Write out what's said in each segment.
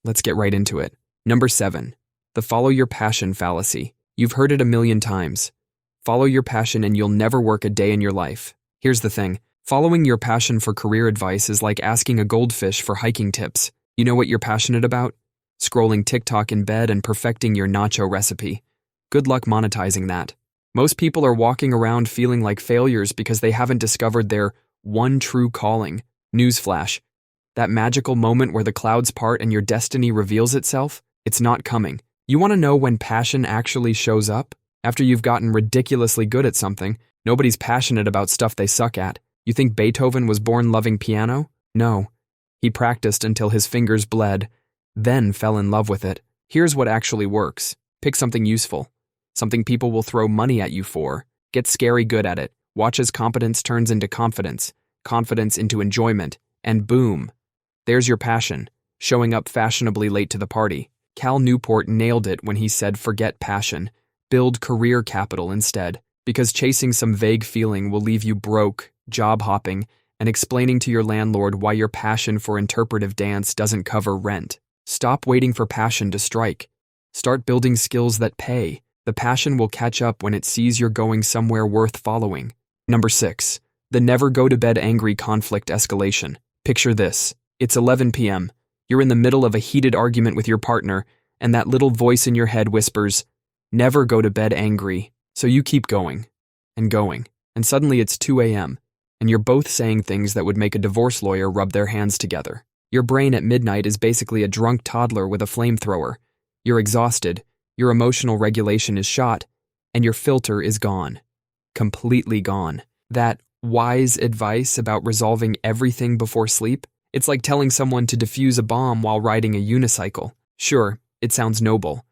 Let's get right into it. Number 7. The follow your passion fallacy. You've heard it a million times. Follow your passion and you'll never work a day in your life. Here's the thing. Following your passion for career advice is like asking a goldfish for hiking tips. You know what you're passionate about? Scrolling TikTok in bed and perfecting your nacho recipe. Good luck monetizing that. Most people are walking around feeling like failures because they haven't discovered their one true calling. Newsflash. That magical moment where the clouds part and your destiny reveals itself? It's not coming. You want to know when passion actually shows up? After you've gotten ridiculously good at something. Nobody's passionate about stuff they suck at. You think Beethoven was born loving piano? No. He practiced until his fingers bled, then fell in love with it. Here's what actually works. Pick something useful. Something people will throw money at you for. Get scary good at it. Watch as competence turns into confidence. Confidence into enjoyment. And boom. There's your passion. Showing up fashionably late to the party. Cal Newport nailed it when he said forget passion. Build career capital instead. Because chasing some vague feeling will leave you broke, job hopping, and explaining to your landlord why your passion for interpretive dance doesn't cover rent. Stop waiting for passion to strike. Start building skills that pay. The passion will catch up when it sees you're going somewhere worth following. Number 6. The never go to bed angry conflict escalation. Picture this. It's 11 p.m. You're in the middle of a heated argument with your partner, and that little voice in your head whispers, "Never go to bed angry." So you keep going, and suddenly it's 2 a.m., and you're both saying things that would make a divorce lawyer rub their hands together. Your brain at midnight is basically a drunk toddler with a flamethrower. You're exhausted, your emotional regulation is shot, and your filter is gone. Completely gone. That wise advice about resolving everything before sleep? It's like telling someone to defuse a bomb while riding a unicycle. Sure, it sounds noble,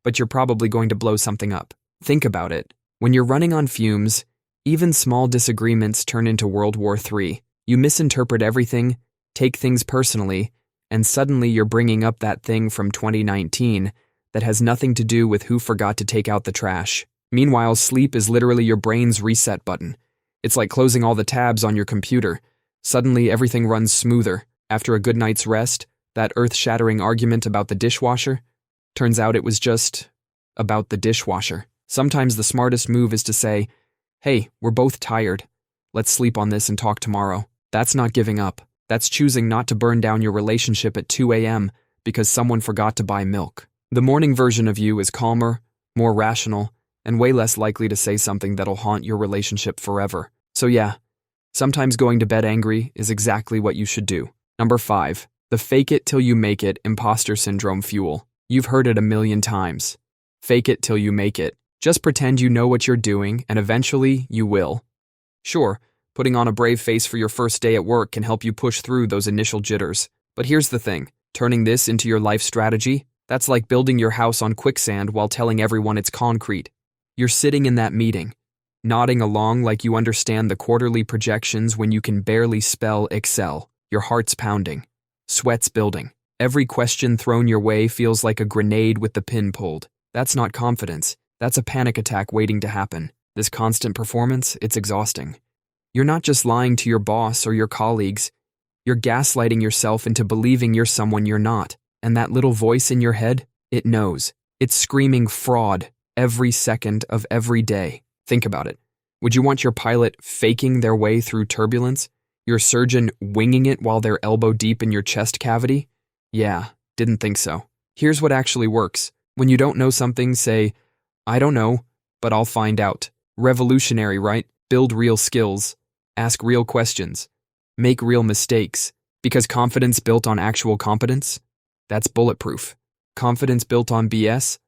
but you're probably going to blow something up. Think about it. When you're running on fumes, even small disagreements turn into World War III. You misinterpret everything, take things personally, and suddenly you're bringing up that thing from 2019 that has nothing to do with who forgot to take out the trash. Meanwhile, sleep is literally your brain's reset button. It's like closing all the tabs on your computer. Suddenly, everything runs smoother. After a good night's rest, that earth-shattering argument about the dishwasher, turns out it was just about the dishwasher. Sometimes the smartest move is to say, "Hey, we're both tired. Let's sleep on this and talk tomorrow." That's not giving up. That's choosing not to burn down your relationship at 2 a.m. because someone forgot to buy milk. The morning version of you is calmer, more rational, and way less likely to say something that'll haunt your relationship forever. So yeah, sometimes going to bed angry is exactly what you should do. Number 5. The fake it till you make it imposter syndrome fuel. You've heard it a million times. Fake it till you make it. Just pretend you know what you're doing, and eventually you will. Sure, putting on a brave face for your first day at work can help you push through those initial jitters. But here's the thing. Turning this into your life strategy, that's like building your house on quicksand while telling everyone it's concrete. You're sitting in that meeting, nodding along like you understand the quarterly projections when you can barely spell Excel. Your heart's pounding. Sweat's building. Every question thrown your way feels like a grenade with the pin pulled. That's not confidence. That's a panic attack waiting to happen. This constant performance, it's exhausting. You're not just lying to your boss or your colleagues. You're gaslighting yourself into believing you're someone you're not. And that little voice in your head, it knows. It's screaming fraud every second of every day. Think about it. Would you want your pilot faking their way through turbulence? Your surgeon winging it while they're elbow deep in your chest cavity? Yeah, didn't think so. Here's what actually works. When you don't know something, say, "I don't know, but I'll find out." Revolutionary, right? Build real skills. Ask real questions. Make real mistakes. Because confidence built on actual competence? That's bulletproof. Confidence built on BS?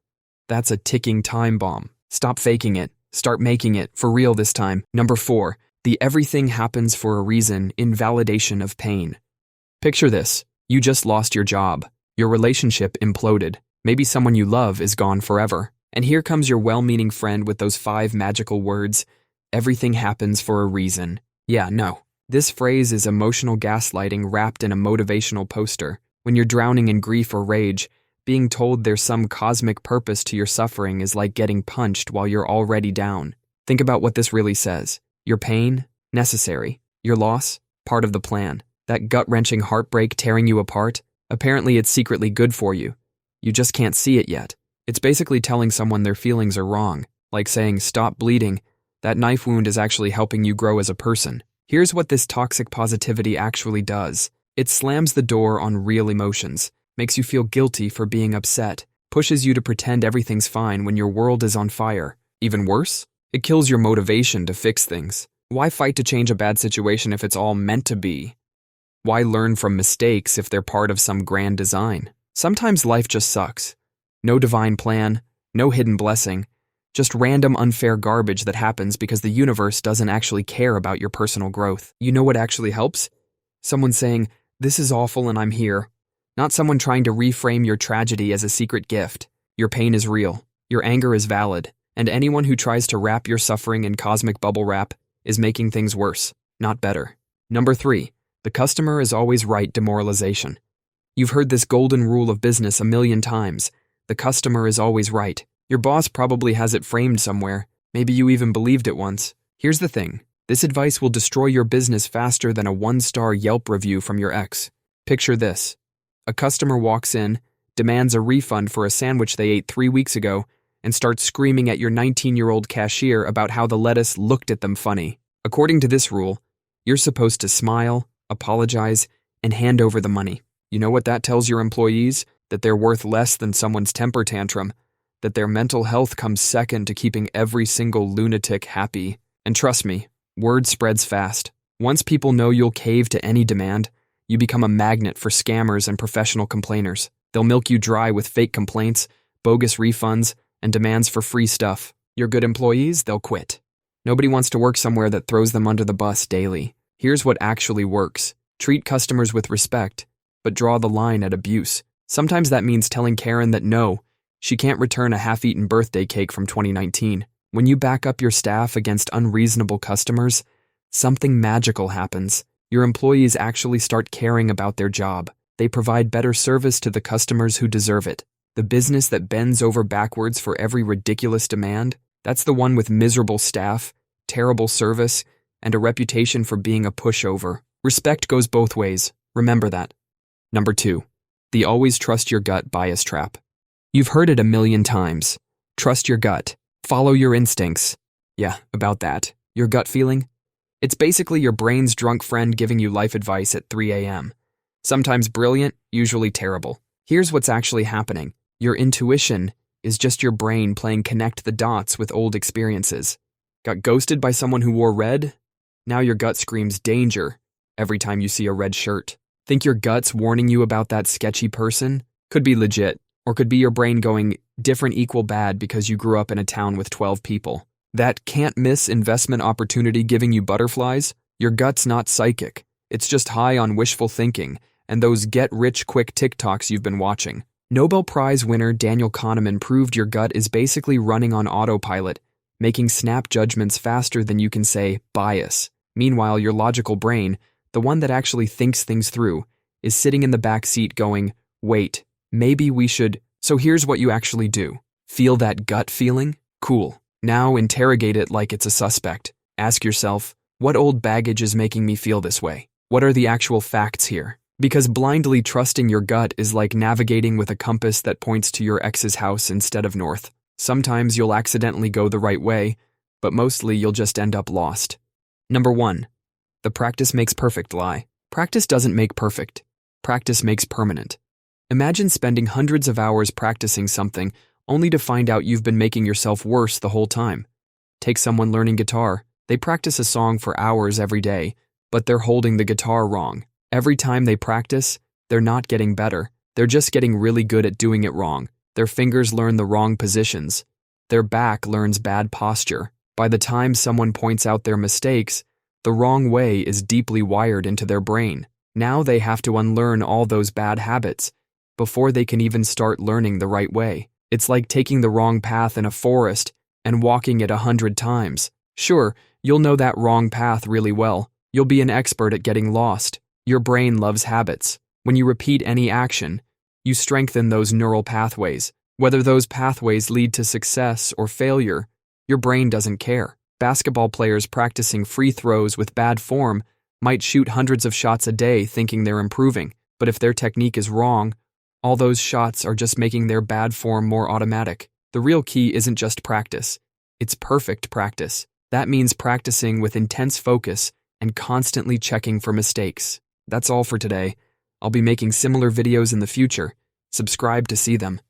That's a ticking time bomb. Stop faking it. Start making it, for real this time. Number 4. The everything happens for a reason invalidation of pain. Picture this. You just lost your job. Your relationship imploded. Maybe someone you love is gone forever. And here comes your well-meaning friend with those 5 magical words, "Everything happens for a reason." Yeah, no. This phrase is emotional gaslighting wrapped in a motivational poster. When you're drowning in grief or rage, being told there's some cosmic purpose to your suffering is like getting punched while you're already down. Think about what this really says. Your pain? Necessary. Your loss? Part of the plan. That gut-wrenching heartbreak tearing you apart? Apparently, it's secretly good for you. You just can't see it yet. It's basically telling someone their feelings are wrong, like saying, "Stop bleeding. That knife wound is actually helping you grow as a person." Here's what this toxic positivity actually does. It slams the door on real emotions, makes you feel guilty for being upset, pushes you to pretend everything's fine when your world is on fire. Even worse, it kills your motivation to fix things. Why fight to change a bad situation if it's all meant to be? Why learn from mistakes if they're part of some grand design? Sometimes life just sucks. No divine plan, no hidden blessing, just random unfair garbage that happens because the universe doesn't actually care about your personal growth. You know what actually helps? Someone saying, "This is awful and I'm here." Not someone trying to reframe your tragedy as a secret gift. Your pain is real. Your anger is valid. And anyone who tries to wrap your suffering in cosmic bubble wrap is making things worse, not better. Number 3, the customer is always right demoralization. You've heard this golden rule of business a million times. The customer is always right. Your boss probably has it framed somewhere. Maybe you even believed it once. Here's the thing. This advice will destroy your business faster than a 1-star Yelp review from your ex. Picture this. A customer walks in, demands a refund for a sandwich they ate 3 weeks ago, and starts screaming at your 19-year-old cashier about how the lettuce looked at them funny. According to this rule, you're supposed to smile, apologize, and hand over the money. You know what that tells your employees? That they're worth less than someone's temper tantrum, that their mental health comes second to keeping every single lunatic happy. And trust me, word spreads fast. Once people know you'll cave to any demand, you become a magnet for scammers and professional complainers. They'll milk you dry with fake complaints, bogus refunds, and demands for free stuff. Your good employees, they'll quit. Nobody wants to work somewhere that throws them under the bus daily. Here's what actually works. Treat customers with respect, but draw the line at abuse. Sometimes that means telling Karen that no, she can't return a half-eaten birthday cake from 2019. When you back up your staff against unreasonable customers, something magical happens. Your employees actually start caring about their job. They provide better service to the customers who deserve it. The business that bends over backwards for every ridiculous demand, that's the one with miserable staff, terrible service, and a reputation for being a pushover. Respect goes both ways. Remember that. Number 2, the always trust your gut bias trap. You've heard it a million times. Trust your gut. Follow your instincts. Yeah, about that. Your gut feeling? It's basically your brain's drunk friend giving you life advice at 3 a.m. Sometimes brilliant, usually terrible. Here's what's actually happening. Your intuition is just your brain playing connect the dots with old experiences. Got ghosted by someone who wore red? Now your gut screams danger every time you see a red shirt. Think your gut's warning you about that sketchy person? Could be legit, or could be your brain going different equal bad because you grew up in a town with 12 people. That can't miss investment opportunity giving you butterflies? Your gut's not psychic. It's just high on wishful thinking and those get-rich-quick TikToks you've been watching. Nobel Prize winner Daniel Kahneman proved your gut is basically running on autopilot, making snap judgments faster than you can say bias. Meanwhile, your logical brain, the one that actually thinks things through, is sitting in the back seat going, "Wait, maybe we should." So here's what you actually do. Feel that gut feeling? Cool. Now interrogate it like it's a suspect. Ask yourself, what old baggage is making me feel this way? What are the actual facts here? Because blindly trusting your gut is like navigating with a compass that points to your ex's house instead of north. Sometimes you'll accidentally go the right way, but mostly you'll just end up lost. Number 1, the practice makes perfect lie. Practice doesn't make perfect. Practice makes permanent. Imagine spending hundreds of hours practicing something only to find out you've been making yourself worse the whole time. Take someone learning guitar. They practice a song for hours every day, but they're holding the guitar wrong. Every time they practice, they're not getting better. They're just getting really good at doing it wrong. Their fingers learn the wrong positions. Their back learns bad posture. By the time someone points out their mistakes, the wrong way is deeply wired into their brain. Now they have to unlearn all those bad habits before they can even start learning the right way. It's like taking the wrong path in a forest and walking it 100 times. Sure, you'll know that wrong path really well. You'll be an expert at getting lost. Your brain loves habits. When you repeat any action, you strengthen those neural pathways. Whether those pathways lead to success or failure, your brain doesn't care. Basketball players practicing free throws with bad form might shoot hundreds of shots a day thinking they're improving, But if their technique is wrong, all those shots are just making their bad form more automatic. The real key isn't just practice. It's perfect practice. That means practicing with intense focus and constantly checking for mistakes. That's all for today. I'll be making similar videos in the future. Subscribe to see them.